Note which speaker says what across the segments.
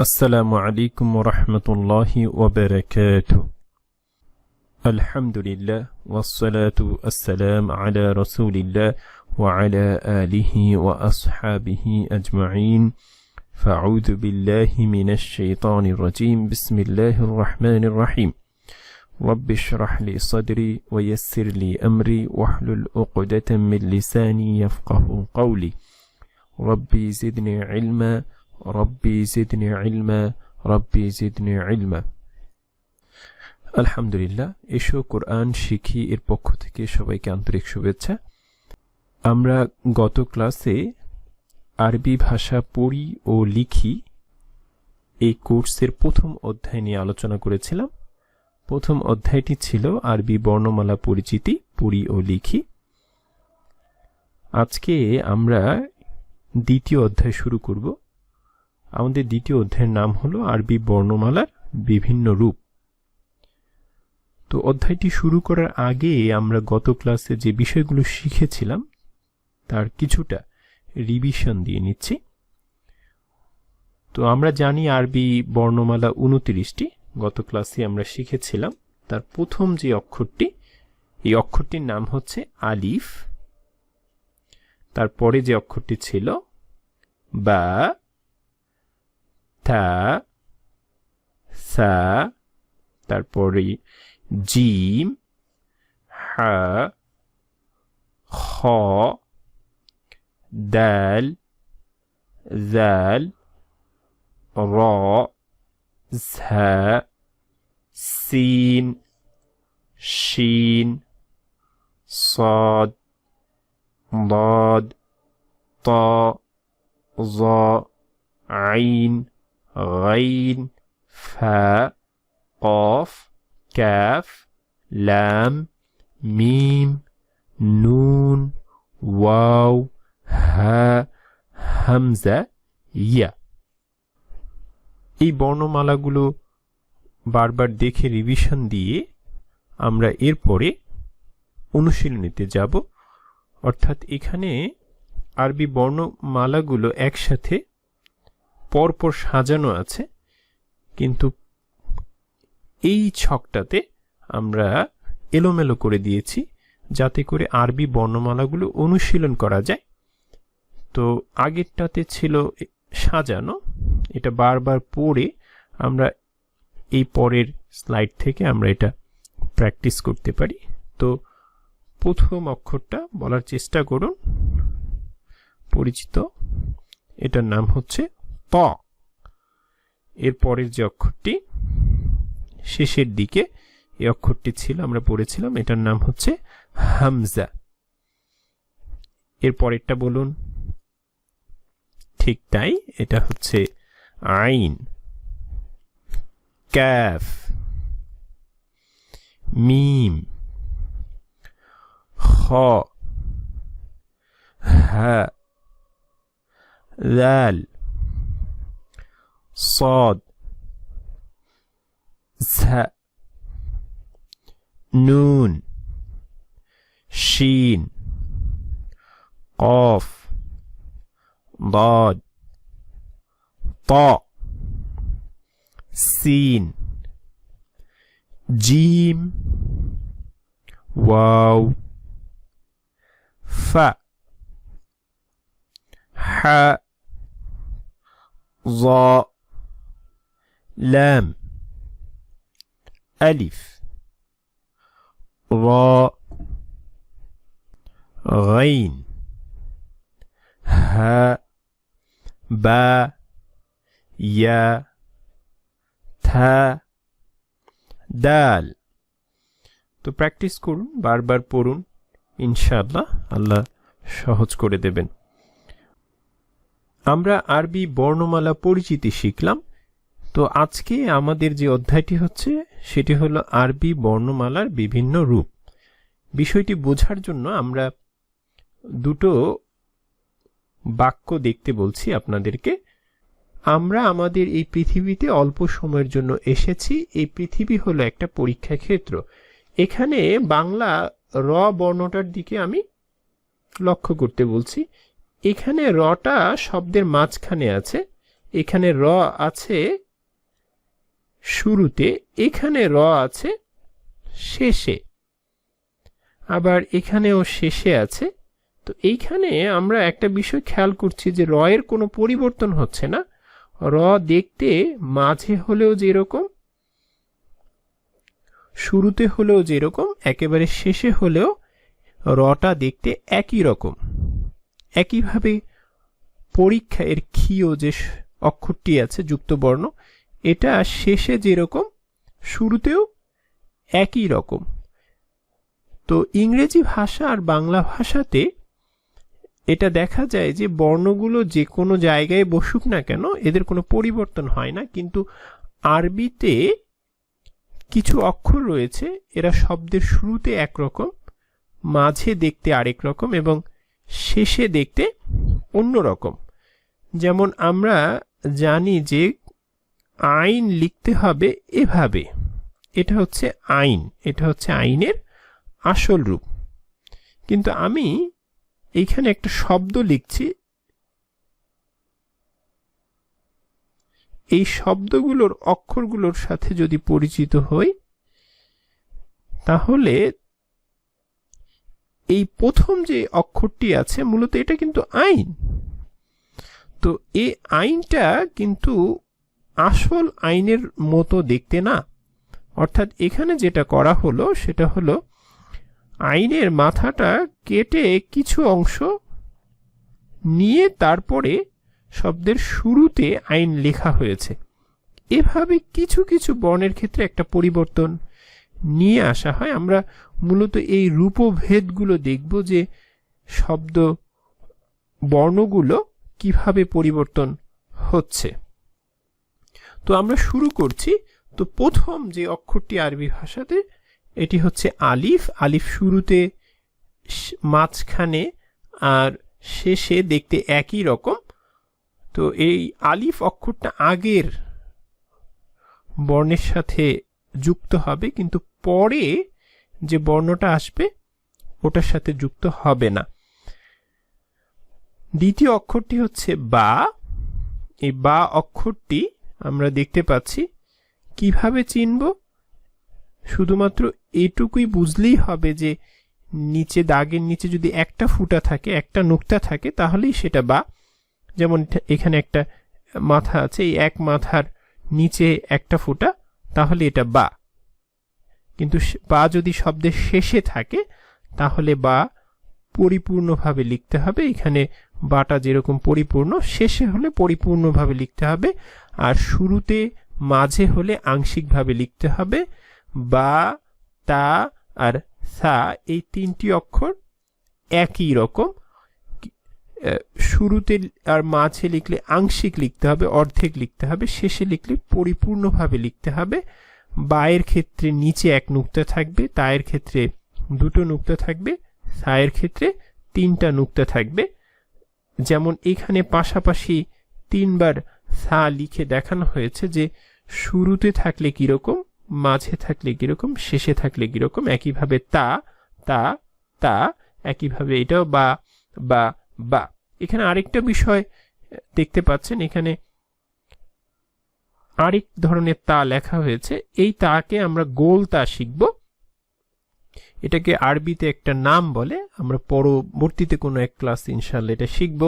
Speaker 1: আসসালামু আলাইকুম ওয়া রাহমাতুল্লাহি ওয়া বারাকাতুহু। আলহামদুলিল্লাহ ওয়াসসালাতু ওয়াসসালামু আলা রাসূলিল্লাহ ওয়া আলা আলিহি ওয়া আসহাবিহি আজমাইন। ফাআউযু বিল্লাহি মিনাশ শাইতানির রাজীম। বিসমিল্লাহির রাহমানির রাহিম। رب اشرح لي صدري ويسر لي أمري واحلل عقدة من لساني يفقه قولي ربي زدني علما ربي زدني علما ربي زدني علما। আলহামদুলিল্লাহ, এসো কোরআন শিখি এর পক্ষ থেকে সবাইকে আন্তরিক শুভেচ্ছা। আমরা গত ক্লাসে আরবি ভাষা পড়ি ও লিখি এই কোর্সের প্রথম অধ্যায় নিয়ে আলোচনা করেছিলাম। প্রথম অধ্যায়টি ছিল আরবি বর্ণমালা পরিচিতি, পড়ি ও লিখি। আজকে আমরা দ্বিতীয় অধ্যায় শুরু করব। আমাদের দ্বিতীয় অধ্যায়ের নাম হলো আরবি বর্ণমালার বিভিন্ন রূপ। তো অধ্যায়টি শুরু করার আগে আমরা গত ক্লাসে যে বিষয়গুলো শিখেছিলাম তার কিছুটা রিভিশন দিয়ে নিচ্ছি। তো আমরা জানি আরবি বর্ণমালা 29টি। গত ক্লাসে আমরা শিখেছিলাম তার প্রথম যে অক্ষরটি, এই অক্ষরটির নাম হচ্ছে আলিফ। তারপরে যে অক্ষরটি ছিল বা, তা, সা, তারপরে জিম, হা, খ, দাল, জাল, র, ঝা, সিন, শিন, صاد، ضاد، طا، ظا، عين، غين، فاء، قاف، كاف، لام، ميم، نون، واو، হা, হামজা, ইয়া। এই বর্ণমালাগুলো বারবার দেখে রিভিশন দিয়ে আমরা এরপরে অনুশীলনীতে যাব। অর্থাৎ এখানে আরবি বর্ণমালাগুলো একসাথে পরপর সাজানো আছে, কিন্তু এই ছকটাতে আমরা এলোমেলো করে দিয়েছি যাতে করে আরবি বর্ণমালাগুলো অনুশীলন করা যায়। তো আগেরটাতে ছিল সাজানো, এটা বারবার পড়ে আমরা এই পরের স্লাইড থেকে আমরা এটা প্র্যাকটিস করতে পারি। তো প্রথম অক্ষরটা বলার চেষ্টা করুন, পরিচিত, এটার নাম হচ্ছে ত। এর পরের যে অক্ষরটি শেষের দিকে এই অক্ষরটি ছিল, আমরা পড়েছিলাম, এটার নাম হচ্ছে হামজা। এর পরেরটা বলুন। ঠিক তাই, এটা হচ্ছে আইন। কাফ, মিম, খ, হা, দাল, صاد، ঝা, নুন, শিন, قاف، ضاد، طا، سين، جيم، واو، فا، حاء، ظا، لام، ألف، را، غين، ها، با، ইয়া, থা, দাল। তো প্র্যাকটিস করুন, বারবার পড়ুন, ইনশাআল্লাহ আল্লাহ সহজ করে দেবেন। আমরা আরবি বর্ণমালা পরিচিতি শিখলাম। তো আজকে আমাদের যে অধ্যায়টি হচ্ছে সেটি হলো আরবি বর্ণমালার বিভিন্ন রূপ। বিষয়টি বোঝার জন্য আমরা দুটো বাক্য দেখতে বলছি আপনাদেরকে। আমরা আমাদের এই পৃথিবীতে অল্প সময়ের জন্য এসেছি। এই পৃথিবী হলো একটা পরীক্ষা ক্ষেত্র। এখানে বাংলা র বর্ণটার দিকে আমি লক্ষ্য করতে বলছি। এখানে রটা শব্দের মাঝখানে আছে, এখানে র আছে শুরুতে, এখানে র আছে শেষে, আবার এখানেও শেষে আছে। তো এইখানে আমরা একটা বিষয় খেয়াল করছি যে র এর কোনো পরিবর্তন হচ্ছে না। র দেখতে মাঝে হলেও যেরকম, শুরুতে হলেও যেরকম, একেবারে শেষে হলেও রটা দেখতে একই রকম। একইভাবে পরীক্ষা এর ক্ষীয় যে অক্ষরটি আছে যুক্ত বর্ণ, এটা শেষে যেরকম শুরুতেও একই রকম। তো ইংরেজি ভাষা আর বাংলা ভাষাতে এটা দেখা যায় যে বর্ণগুলো যে কোনো জায়গায় বসুক না কেন এদের কোনো পরিবর্তন হয় না, কিন্তু আরবিতে কিছু অক্ষর রয়েছে এরা শব্দের শুরুতে একরকম, মাঝে দেখতে আরেক রকম এবং শেষে দেখতে অন্য রকম। যেমন আমরা জানি যে আইন লিখতে হবে এভাবে, এটা হচ্ছে আইন, এটা হচ্ছে আইনের আসল রূপ। কিন্তু আমি এইখানে একটা শব্দ লিখছি, এই শব্দগুলোর অক্ষরগুলোর সাথে যদি পরিচিত হই তাহলে এই প্রথম যে অক্ষরটি আছে মূলত এটা কিন্তু আইন। তো এই আইনটা কিন্তু আসল আইনের মতো দেখতে না। অর্থাৎ এখানে যেটা করা হলো সেটা হলো আইনের মাথাটা কেটে কিছু অংশ নিয়ে তারপরে শব্দের শুরুতে আইন লেখা হয়েছে। এভাবে কিছু কিছু বর্ণের ক্ষেত্রে একটা পরিবর্তন নিয়ে আসা হয়। আমরা মূলত এই রূপভেদগুলো দেখব যে শব্দ বর্ণগুলো কিভাবে পরিবর্তন হচ্ছে। তো আমরা শুরু করছি। তো প্রথম যে অক্ষরটি আরবি ভাষাতে এটি হচ্ছে আলিফ। আলিফ শুরুতে, মাঝখানে আর শেষে দেখতে একই রকম। তো এই আলিফ অক্ষরটা আগের বর্ণের সাথে যুক্ত হবে, কিন্তু পরে যে বর্ণটা আসবে ওটার সাথে যুক্ত হবে না। দ্বিতীয় অক্ষরটি হচ্ছে বা। এই বা অক্ষরটি আমরা দেখতে পাচ্ছি। কিভাবে চিনব? শুধুমাত্র এটুকুই বুঝলেই হবে যে নিচে দাগের নিচে যদি একটা ফুটা থাকে, একটা নুক্তা থাকে, তাহলেই সেটা বা। যেমন এখানে একটা মাথা আছে, এই এক মাথার নিচে একটা ফুটা, তাহলে এটা বা। কিন্তু বা যদি শব্দের শেষে থাকে তাহলে বা পরিপূর্ণভাবে লিখতে হবে। এখানে বাটা যেরকম পরিপূর্ণ, শেষে হলে পরিপূর্ণভাবে লিখতে হবে, আর শুরুতে মাঝে হলে আংশিকভাবে লিখতে হবে। বা, তা আর সা এই তিনটি অক্ষর একই রকম। শুরুতে আর মাঝে লিখলে আংশিক লিখতে হবে, অর্ধেক লিখতে হবে, শেষে লিখলে পরিপূর্ণভাবে লিখতে হবে। বায়ের ক্ষেত্রে নিচে এক নুক্তা থাকবে, তায়ের ক্ষেত্রে দুটো নুক্তা থাকবে, সায়ের ক্ষেত্রে তিনটা নুক্তা থাকবে। যেমন এখানে পাশাপাশি তিনবার সা লিখে দেখানো হয়েছে যে শুরুতে থাকলে কিরকম, মাঝে থাকলে কিরকম, শেষে থাকলে কিরকম। একইভাবে তা, তা, তা, একইভাবে এটাও বা, বা, বা। এখানে আরেকটা বিষয় দেখতে পাচ্ছেন, এখানে আরেক ধরনের তা লেখা হয়েছে। এই তাকে আমরা গোল তা শিখব। এটাকে আরবিতে একটা নাম বলে, আমরা পরবর্তীতে কোনো এক ক্লাস ইনশাআল্লাহ এটা শিখব।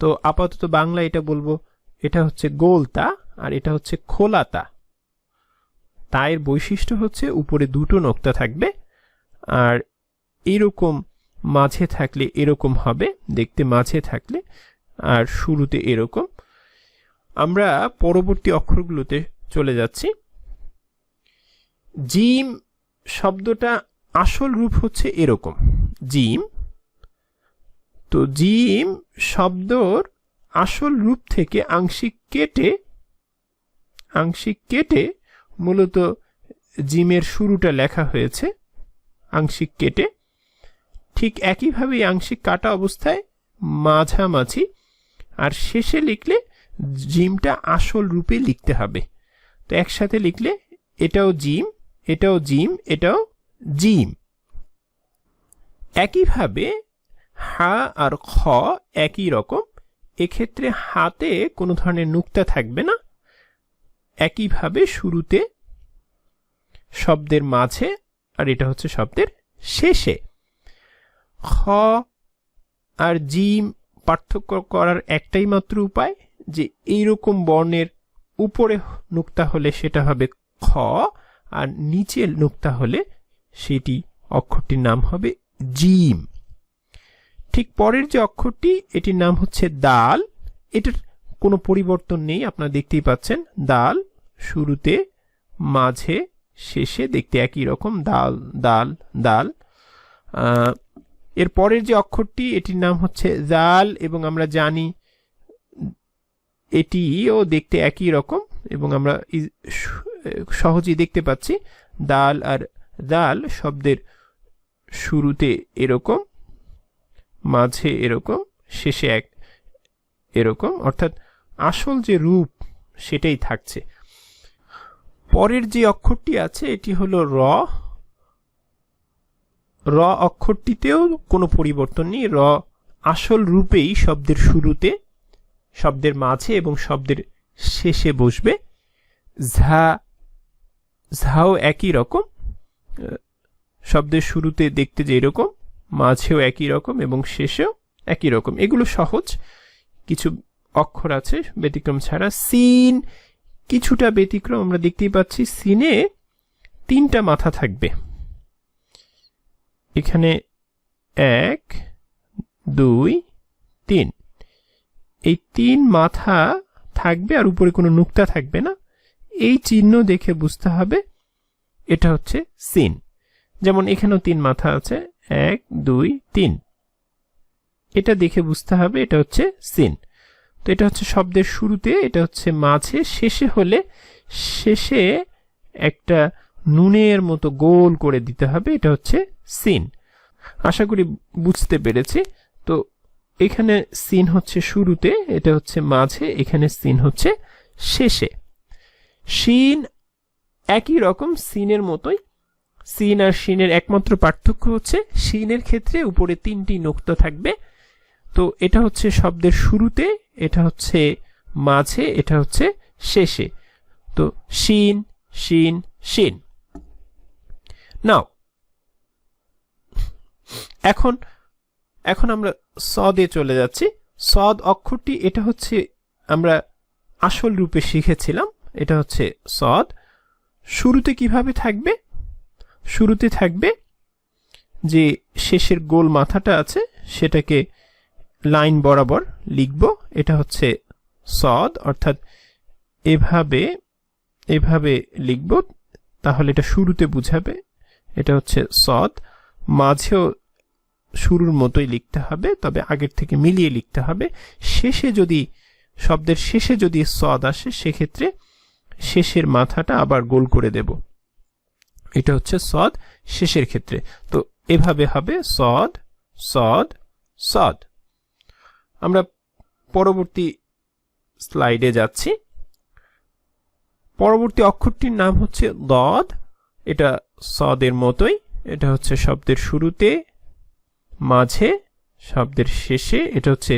Speaker 1: তো আপাতত বাংলা এটা বলবো, এটা হচ্ছে গোল তা আর এটা হচ্ছে খোলা তা। তায়ের বৈশিষ্ট্য হচ্ছে উপরে দুটো নোক্তা থাকবে, আর এরকম মাঝে থাকলে এরকম হবে দেখতে, মাঝে থাকলে, আর শুরুতে এরকম। আমরা পরবর্তী অক্ষরগুলোতে চলে যাচ্ছি। জিম শব্দটা আসল রূপ হচ্ছে এরকম, জিম। তো জিম শব্দর আসল রূপ থেকে আংশিক কেটে মূলত জিমের শুরুটা লেখা হয়েছে, আংশিক কেটে। ঠিক একইভাবে আংশিক কাটা অবস্থায় মাঝামাঝি, আর শেষে লিখলে জিমটা আসল রূপে লিখতে হবে। তো একসাথে লিখলে এটাও জিম, এটাও জিম, এটাও জিম। একইভাবে হা আর খ একই রকম, এক্ষেত্রে হাতে কোনো ধরনের নুক্তা থাকবে না, একইভাবে শুরুতে, শব্দের মাঝে, আর এটা হচ্ছে শব্দের শেষে। খ আর জিম পার্থক্য করার একটাই মাত্র উপায়, যে এইরকম বর্ণের উপরে নুক্তা হলে সেটা হবে খ, আর নিচে নুক্তা হলে সেটি অক্ষরটির নাম হবে জিম। ঠিক পরের যে অক্ষরটি, এটির নাম হচ্ছে দাল। এটার কোনো পরিবর্তন নেই, আপনারা দেখতেই পাচ্ছেন, দাল শুরুতে, মাঝে, শেষে দেখতে একই রকম, দাল দাল দাল। এর পরের যে অক্ষরটি, এটির নাম হচ্ছে জাল, এবং আমরা জানি এটিও দেখতে একই রকম, এবং আমরা সহজেই দেখতে পাচ্ছি দাল আর দাল শব্দের শুরুতে এরকম, মাঝে এরকম, শেষে এরকম, অর্থাৎ আসল যে রূপ সেটাই থাকছে। পরের যে অক্ষরটি আছে এটি হলো র। র অক্ষরটিতেও কোনো পরিবর্তন নেই, র আসল রূপেই শব্দের শুরুতে, শব্দের মাঝে এবং শব্দের শেষে বসবে। ঝা, ঝাও একই রকম, শব্দের শুরুতে দেখতে যে এরকম, মাঝেও একই রকম এবং শেষেও একই রকম। এগুলো সহজ, কিছু অক্ষর আছে ব্যতিক্রম ছাড়া। সিন কিছুটা ব্যতিক্রম, আমরা দেখতেই পাচ্ছি সিনে 3টা মাথা থাকবে। এখানে 1 2 3, এই 3 মাথা থাকবে, আর উপরে কোনো নুক্তা থাকবে না। এই চিহ্ন দেখে বুঝতে হবে এটা হচ্ছে সিন। যেমন এখানেও 3 মাথা আছে, 1 2 3, এটা দেখে বুঝতে হবে এটা হচ্ছে সিন। তো এটা হচ্ছে শব্দের শুরুতে, এটা হচ্ছে মাঝে, শেষে হলে শেষে একটা নুনের মতো গোল করে দিতে হবে, এটা হচ্ছে সিন। আশা করি বুঝতে পেরেছি। তো এখানে সিন হচ্ছে শুরুতে, এটা হচ্ছে মাঝে, এখানে সিন হচ্ছে শেষে। শিন একই রকম, সিনের মতোই। সিন আর শিনের একমাত্র পার্থক্য হচ্ছে শিনের ক্ষেত্রে উপরে 3টি নুক্তা থাকবে। তো এটা হচ্ছে শব্দের শুরুতে, এটা হচ্ছে মাঝে, এটা হচ্ছে শেষে। তো শিন শিন শিন। নাও এখন আমরা সদে চলে যাচ্ছি। সদ অক্ষরটি, এটা হচ্ছে আমরা আসল রূপে শিখেছিলাম, এটা হচ্ছে সদ। শুরুতে কিভাবে থাকবে? শুরুতে থাকবে যে শেষের গোল মাথাটা আছে সেটাকে লাইন বরাবর লিখব, এটা হচ্ছে সদ, অর্থাৎ এভাবে এভাবে লিখব, তাহলে এটা শুরুতে বুঝাবে, এটা হচ্ছে সদ। মাঝেও শুরুর মতোই লিখতে হবে, তবে আগের থেকে মিলিয়ে লিখতে হবে। শেষে যদি, শব্দের শেষে যদি সদ আসে সেক্ষেত্রে শেষের মাথাটা আবার গোল করে দেব, এটা হচ্ছে সদ শেষের ক্ষেত্রে। তো এভাবে হবে সদ সদ সদ। আমরা পরবর্তী স্লাইডে যাচ্ছি। পরবর্তী অক্ষরটির নাম হচ্ছে দদ। এটা সদের মতোই, এটা হচ্ছে শব্দের শুরুতে, মাঝে, শব্দের শেষে, এটা হচ্ছে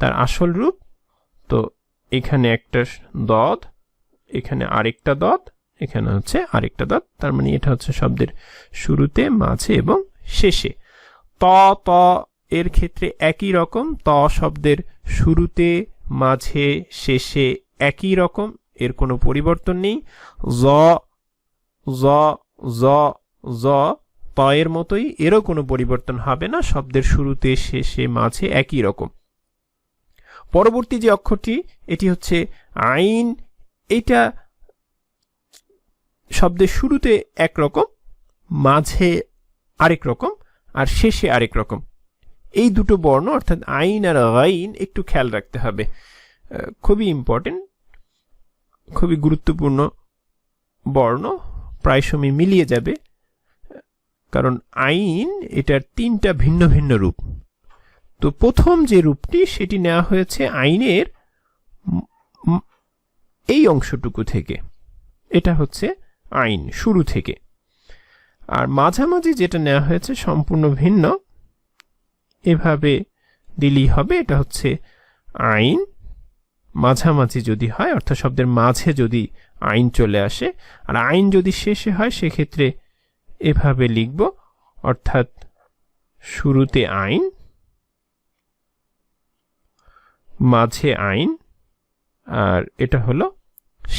Speaker 1: তার আসল রূপ। তো এখানে একটা দদ, এখানে আরেকটা দদ, এখানে হচ্ছে আরেকটা দদ, তার মানে এটা হচ্ছে শব্দের শুরুতে, মাঝে এবং শেষে। ত ত এর ক্ষেত্রে একই রকম, ত শব্দের শুরুতে, মাঝে, শেষে একই রকম, এর কোনো পরিবর্তন নেই। জ জ জ জ ত এর মতোই, এরও কোনো পরিবর্তন হবে না, শব্দের শুরুতে, শেষে, মাঝে একই রকম। পরবর্তী যে অক্ষরটি, এটি হচ্ছে আইন। এটা শব্দের শুরুতে একরকম, মাঝে আরেক রকম, আর শেষে আরেক রকম। এই দুটো বর্ণ অর্থাৎ আইন আর গাইন একটু খেয়াল রাখতে হবে, খুবই ইম্পর্টেন্ট, খুবই গুরুত্বপূর্ণ বর্ণ, প্রায় সময় মিলিয়ে যাবে, কারণ আইন এটার 3টা ভিন্ন ভিন্ন রূপ। তো প্রথম যে রূপটি সেটি নেওয়া হয়েছে আইনের এই অংশটুকু থেকে, এটা হচ্ছে আইন শুরু থেকে। আর মাঝামাঝি যেটা নেওয়া হয়েছে সম্পূর্ণ ভিন্ন, এভাবে দিলেই হবে, এটা হচ্ছে আইন মাঝামাঝি যদি হয়, অর্থাৎ শব্দের মাঝে যদি আইন চলে আসে, আর আইন যদি শেষে হয় সেক্ষেত্রে এভাবে লিখব, অর্থাৎ শুরুতে আইন, মাঝে আইন, আর এটা হলো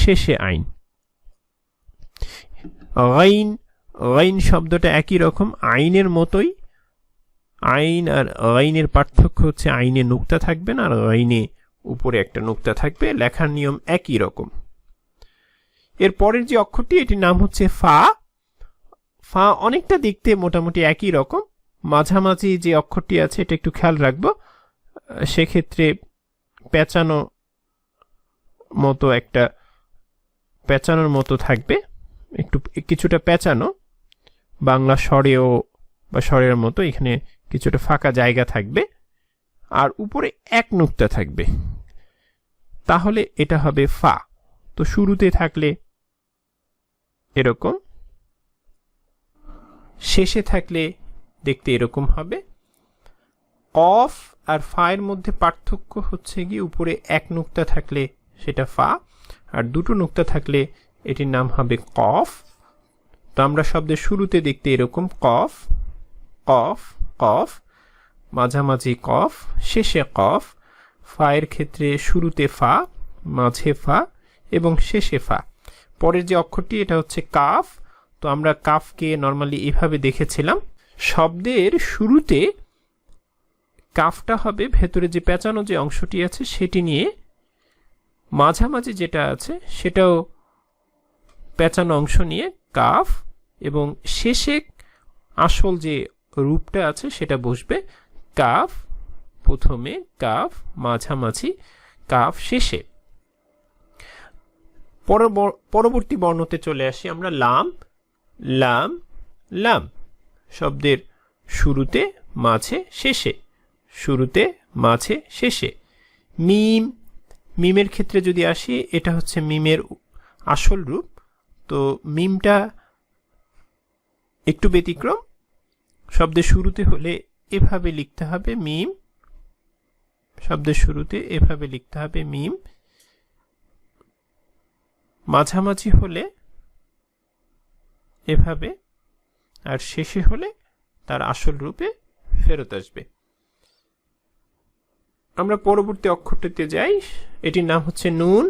Speaker 1: শেষে আইন। গাইন, গাইন শব্দটা একই রকম, আইনের মতোই। আইন আর গাইনের পার্থক্য হচ্ছে আইনে নুক্তা থাকবে না, আর গাইনে উপরে একটা নুক্তা থাকবে। লেখার নিয়ম একই রকম। এর পরের যে অক্ষরটি, এটির নাম হচ্ছে ফা। ফা অনেকটা দেখতে মোটামুটি একই রকম। মাঝামাঝি যে অক্ষরটি আছে এটা একটু খেয়াল রাখবো, সেক্ষেত্রে পেঁচানো মতো একটা পেঁচানোর মতো থাকবে, একটু কিছুটা পেঁচানো, বাংলা স্বরেও বা স্বরের মতো এখানে কিছুটা ফাঁকা জায়গা থাকবে, আর উপরে এক নুক্তা থাকবে, তাহলে এটা হবে ফা। তো শুরুতে থাকলে এরকম, শেষে থাকলে দেখতে এরকম হবে। কফ আর ফায়ের মধ্যে পার্থক্য হচ্ছে গিয়ে উপরে এক নুক্তা থাকলে সেটা ফা, আর দুটো নুক্তা থাকলে এটির নাম হবে কফ। তো আমরা শব্দের শুরুতে দেখতে এরকম কফ, কফ, কফ, মাঝামাঝি কফ, শেষে কফ। ফায়ের ক্ষেত্রে শুরুতে ফা, মাঝে ফা এবং শেষে ফা। পরের যে অক্ষরটি এটা হচ্ছে কাফ। তো আমরা কাফকে নর্মালি এভাবে দেখেছিলাম, শব্দের শুরুতে কাফটা হবে ভেতরে যে পেঁচানো যে অংশটি আছে সেটি নিয়ে, মাঝামাঝি যেটা আছে সেটাও পেঁচানো অংশ নিয়ে কাফ, এবং শেষে আসল যে রূপটা আছে সেটা বসবে কাফ প্রথমে, কাফ মাঝামাঝি, কাফ শেষে। পরবর্তী বর্ণতে চলে আসি আমরা। লাম, লাম, লাম শব্দের শুরুতে, মাঝে, শেষে, শুরুতে, মাঝে, শেষে। মিম, মিমের ক্ষেত্রে যদি আসি, এটা হচ্ছে মিমের আসল রূপ। তো মিমটা একটু ব্যতিক্রম, শব্দের শুরুতে হলে এভাবে লিখতে হবে মিম, শব্দের শুরুতে এভাবে লিখতে হবে মিম, মাঝামাঝি হলে এভাবে, আর শেষে হলে তার আসল রূপে ফেরত আসবে। আমরা পরবর্তী অক্ষরটিতে যাই, এটির নাম হচ্ছে নুন।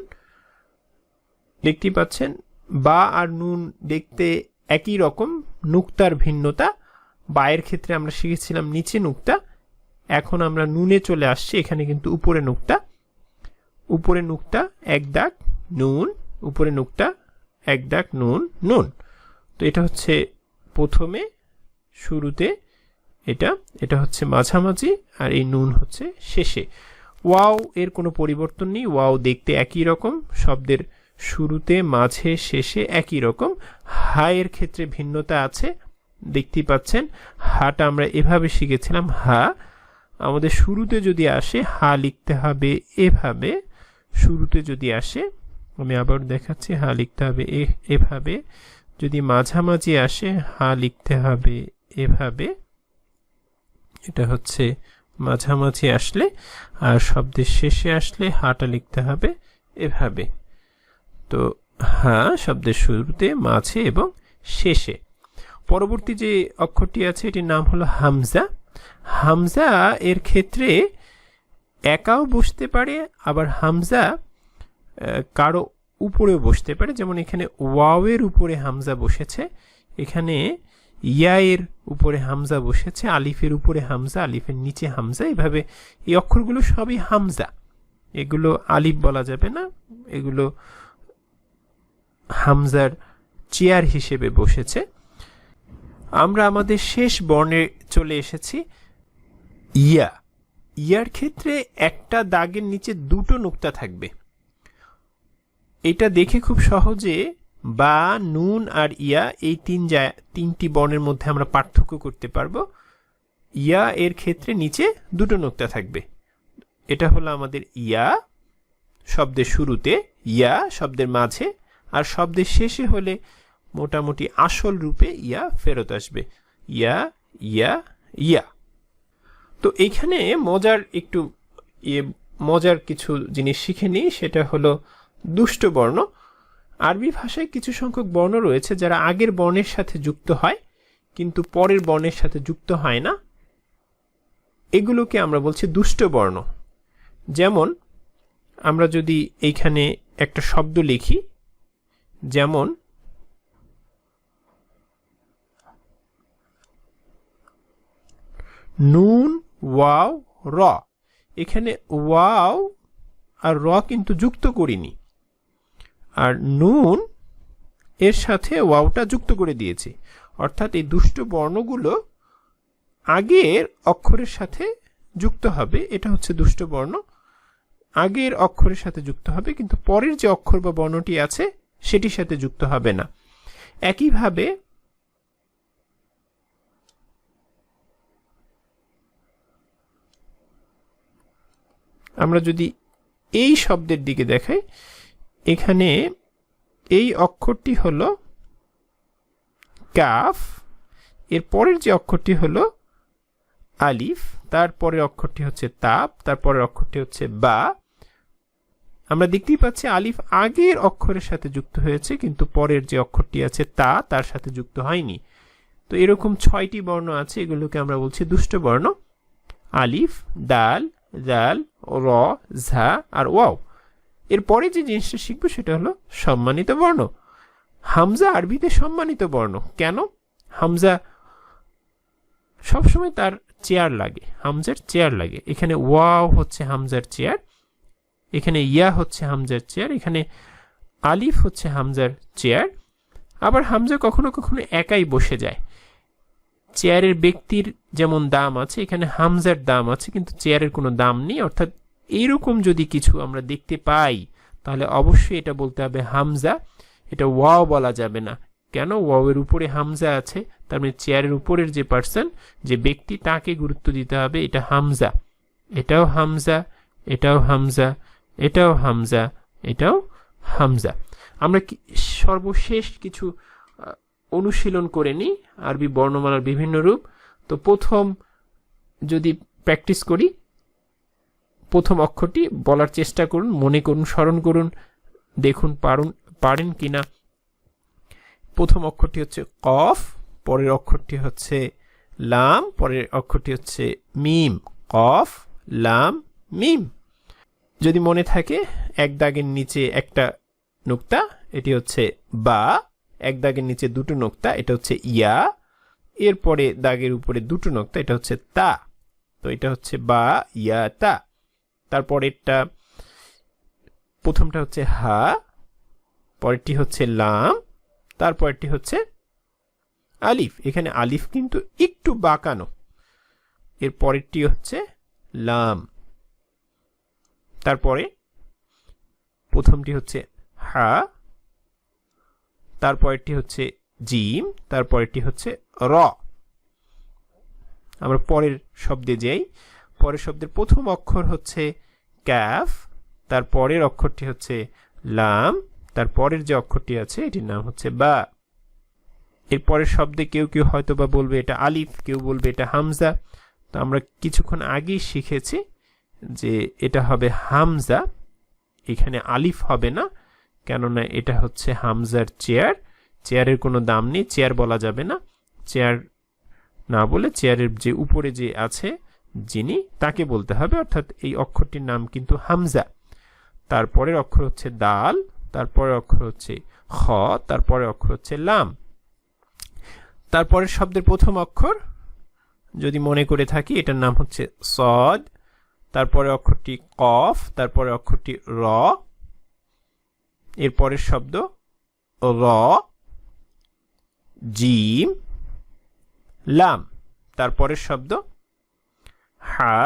Speaker 1: দেখতেই পাচ্ছেন বা আর নুন দেখতে একই রকম, নুক্তার ভিন্নতা। বায়ের ক্ষেত্রে আমরা শিখেছিলাম নিচে নুক্তা, এখন আমরা নুনে চলে আসছি, এখানে কিন্তু উপরে নুক্তা। উপরে নুক্তা এক দাগ নুন, উপরে নুক্তা এক দাগ নুন, নুন। তো এটা হচ্ছে প্রথমে, শুরুতে, এটা হচ্ছে মাঝামাঝি, আর এই নুন হচ্ছে শেষে। ওয়াও এর কোনো পরিবর্তন নেই, ওয়াও দেখতে একই রকম, শব্দের শুরুতে, মাঝে, শেষে একই রকম। হায়ের ক্ষেত্রে ভিন্নতা আছে, দেখতেই পাচ্ছেন হাটা আমরা এভাবে শিখেছিলাম হা, আমাদের শুরুতে যদি আসে হা লিখতে হবে এভাবে, শুরুতে যদি আসে, আমি আবার দেখাচ্ছি, হা লিখতে হবে এভাবে, যদি মাঝামাঝি আসে হা লিখতে হবে এভাবে, এটা হচ্ছে মাঝামাঝি আসলে, আর শব্দের শেষে আসলে হাটা লিখতে হবে এভাবে। তো হা শব্দের শুরুতে, মাঝে এবং শেষে। পরবর্তী যে অক্ষরটি আছে এটির নাম হলো হামজা। হামজা এর ক্ষেত্রে একাও বসতে পারে, আবার হামজা কারো উপরেও বসতে পারে, যেমন এখানে ওয়াওয়ের উপরে হামজা বসেছে, এখানে ইয়ায়ের উপরে হামজা বসেছে, আলিফের উপরে হামজা, আলিফের নিচে হামজা। এভাবে এই অক্ষরগুলো সবই হামজা, এগুলো আলিফ বলা যাবে না, এগুলো হামজার চেয়ার হিসেবে বসেছে। আমরা আমাদের শেষ বর্ণে চলে এসেছি, ইয়া। ইয়ার ক্ষেত্রে একটা দাগের নিচে দুটো নুক্তা থাকবে। এটা দেখে খুব সহজে বা, নুন আর ইয়া এই তিনটি বর্ণের মধ্যে আমরা পার্থক্য করতে পারবো। ইয়া এর ক্ষেত্রে নিচে দুটো নুক্তা থাকবে, এটা হলো আমাদের ইয়া শব্দের শুরুতে, ইয়া শব্দের মাঝে, আর শব্দের শেষে হলে মোটামুটি আসল রূপে ইয়া ফেরত আসবে, ইয়া, ইয়া, ইয়া। তো এইখানে মজার একটু মজার কিছু জিনিস শিখে নিই, সেটা হলো দুষ্ট বর্ণ। আরবি ভাষায় কিছু সংখ্যক বর্ণ রয়েছে যারা আগের বর্ণের সাথে যুক্ত হয় কিন্তু পরের বর্ণের সাথে যুক্ত হয় না, এগুলোকে আমরা বলছি দুষ্ট বর্ণ। যেমন আমরা যদি এইখানে একটা শব্দ লিখি, যেমন নুন ওয়াও র, এখানে ওয়াও আর র কিন্তু যুক্ত করিনি, আর নুন এর সাথে ওয়াওটা যুক্ত করে দিয়েছি। অর্থাৎ এই দুষ্ট বর্ণগুলো আগের অক্ষরের সাথে যুক্ত হবে, এটা হচ্ছে দুষ্ট বর্ণ। আগের অক্ষরের সাথে যুক্ত হবে কিন্তু পরের যে অক্ষর বা বর্ণটি আছে সেটির সাথে যুক্ত হবে না। একইভাবে আমরা যদি এই শব্দের দিকে দেখাই, এখানে এই অক্ষরটি হলো কাফ, এর পরের যে অক্ষরটি হলো আলিফ, তারপরের অক্ষরটি হচ্ছে তাপ, তারপরের অক্ষরটি হচ্ছে বা। আমরা দেখতেই পাচ্ছি আলিফ আগের অক্ষরের সাথে যুক্ত হয়েছে কিন্তু পরের যে অক্ষরটি আছে তা তার সাথে যুক্ত হয়নি। তো এরকম 6টি বর্ণ আছে, এগুলোকে আমরা বলছি দুষ্ট বর্ণ। আলিফ, দাল, জাল, র, ঝা আর ওয়াও। এরপরে যে জিনিসটা শিখবো সেটা হলো সম্মানিত বর্ণ। হামজা আরবিতে সম্মানিত বর্ণ কেন? হামজা সবসময় তার চেয়ার লাগে, হামজার চেয়ার লাগে। এখানে ওয়াও হচ্ছে হামজার চেয়ার, এখানে ইয়া হচ্ছে হামজার চেয়ার, এখানে আলিফ হচ্ছে হামজার চেয়ার। আবার হামজা কখনো কখনো একাই বসে যায়। চেয়ারের ব্যক্তির যেমন দাম আছে, এখানে হামজার দাম আছে কিন্তু চেয়ারের কোনো দাম নেই। অর্থাৎ এইরকম যদি কিছু আমরা দেখতে পাই তাহলে অবশ্যই এটা বলতে হবে হামজা, এটা ওয়াও বলা যাবে না। কেন? ওয়াও এর উপরে হামজা আছে, তার মানে চেয়ারের উপরের যে পার্সন, যে ব্যক্তি, তাকে গুরুত্ব দিতে হবে। এটা হামজা, এটাও হামজা, এটাও হামজা, এটাও হামজা, এটাও হামজা। আমরা সর্বশেষ কিছু অনুশীলন করে নিই আরবি বর্ণমালার বিভিন্ন রূপ। তো প্রথম যদি প্র্যাকটিস করি, প্রথম অক্ষরটি বলার চেষ্টা করুন, মনে করুন, স্মরণ করুন, দেখুন পারেন কিনা। প্রথম অক্ষরটি হচ্ছে কফ, পরের অক্ষরটি হচ্ছে লাম, পরের অক্ষরটি হচ্ছে মিম। কফ, লাম, মিম। যদি মনে থাকে, এক দাগের নিচে একটা নুক্তা, এটি হচ্ছে বা। এক দাগের নিচে দুটো নোক্তা, এটা হচ্ছে ইয়া। এরপরে দাগের উপরে দুটো নোক্তা, এটা হচ্ছে তা। তো এটা হচ্ছে বা, ইয়া, তা। তারপরেরটা, প্রথমটা হচ্ছে হা, পরেরটি হচ্ছে লাম, তারপরেরটি হচ্ছে আলিফ। এখানে আলিফ কিন্তু একটু বাঁকানো। এর পরেরটি হচ্ছে লাম। তারপরে প্রথমটি হচ্ছে হা, তারপরেরটি হচ্ছে জিম, তারপরেরটি হচ্ছে র। আমরা পরের শব্দে যাই। পরের শব্দের প্রথম অক্ষর হচ্ছে ক্যাফ, তারপরের অক্ষরটি হচ্ছে লাম, তারপরের যে অক্ষরটি আছে এটির নাম হচ্ছে বা। এর পরের শব্দে কেউ কেউ হয়তো বা বলবে এটা আলিফ, কেউ বলবে এটা হামজা। তো আমরা কিছুক্ষণ আগেই শিখেছি যে এটা হবে হামজা, এখানে আলিফ হবে না, কেননা এটা হচ্ছে হামজার চেয়ার। চেয়ারের কোনো দাম নেই, চেয়ার বলা যাবে না। চেয়ার না বলে চেয়ারের যে উপরে যে আছে যিনি, তাকে বলতে হবে। অর্থাৎ এই অক্ষরটির নাম কিন্তু হামজা। তারপরের অক্ষর হচ্ছে দাল, তারপরের অক্ষর হচ্ছে খ, তারপরের অক্ষর হচ্ছে লাম। তারপরের শব্দের প্রথম অক্ষর যদি মনে করে থাকি, এটার নাম হচ্ছে সদ, তারপরে অক্ষরটি কফ, তারপরে অক্ষরটি র। এরপরের শব্দ র, জিম, লাম। তারপরের শব্দ হা,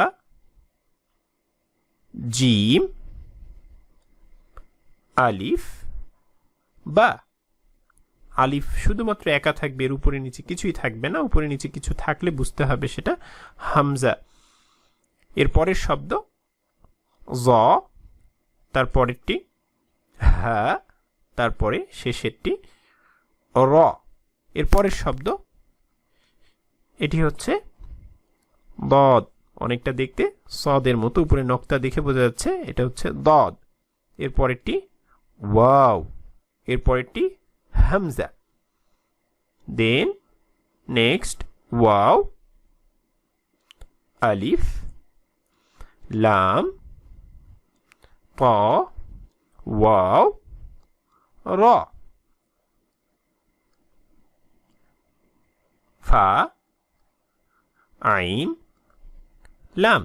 Speaker 1: জিম, আলিফ, বা। আলিফ শুধুমাত্র একা থাকবে, এর উপরে নিচে কিছুই থাকবে না। উপরে নিচে কিছু থাকলে বুঝতে হবে সেটা হামজা। এরপরের শব্দ জ, তারপরেরটি হা, তারপরে শেষেরটি র। এরপরের শব্দ এটি হচ্ছে দদ, অনেকটা দেখতে সদের মতো, উপরে নক্তা দেখে বোঝা যাচ্ছে এটা হচ্ছে দদ। এর পরেরটি ওয়াও, এর পরেরটি হামজা, দেন নেক্সট ওয়াও, আলিফ, লাম, ত, ওয়াও, র, ফা, আইন, লাম।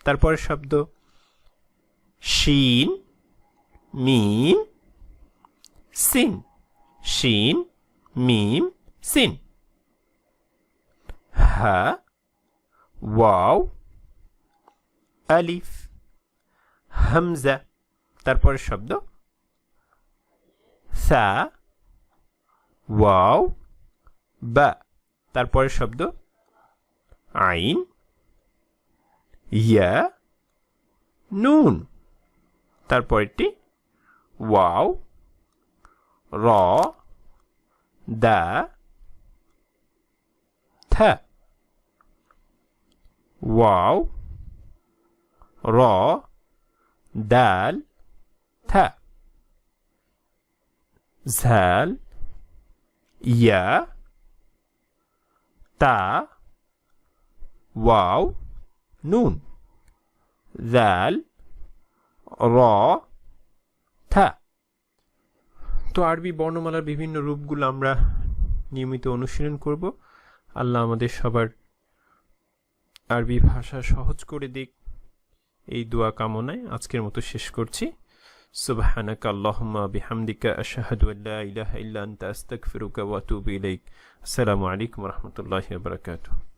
Speaker 1: তারপরের শব্দ শিন, মিম, সিন, শিন, মিম, সিন। হা, ওয়াও, আলিফ, হামজা। তারপরের শব্দ সা, ওয়াও, বা। তারপরের শব্দ আইন, ইয়া, নুন। তারপরেরটি ওয়াও, র, দা, থা। ওয়াও, র, দাল, থা। ঝাল, ইয়া, তা, ওয়াও, নুন। জাল, র, থা। তো আরবি বর্ণমালার বিভিন্ন রূপগুলো আমরা নিয়মিত অনুশীলন করব। আল্লাহ আমাদের সবার আরবি ভাষা সহজ করে দিক, এই দোয়া কামনায় আজকের মতো শেষ করছি। সুবহানাকা আল্লাহুম্মা বিহামদিকা আশহাদু আল্লা ইলাহা ইল্লা আনতা আস্তাগফিরুকা ওয়া আতুবু ইলাইক। আসসালামু আলাইকুম ওয়া রাহমাতুল্লাহি ওয়া বারাকাতুহু।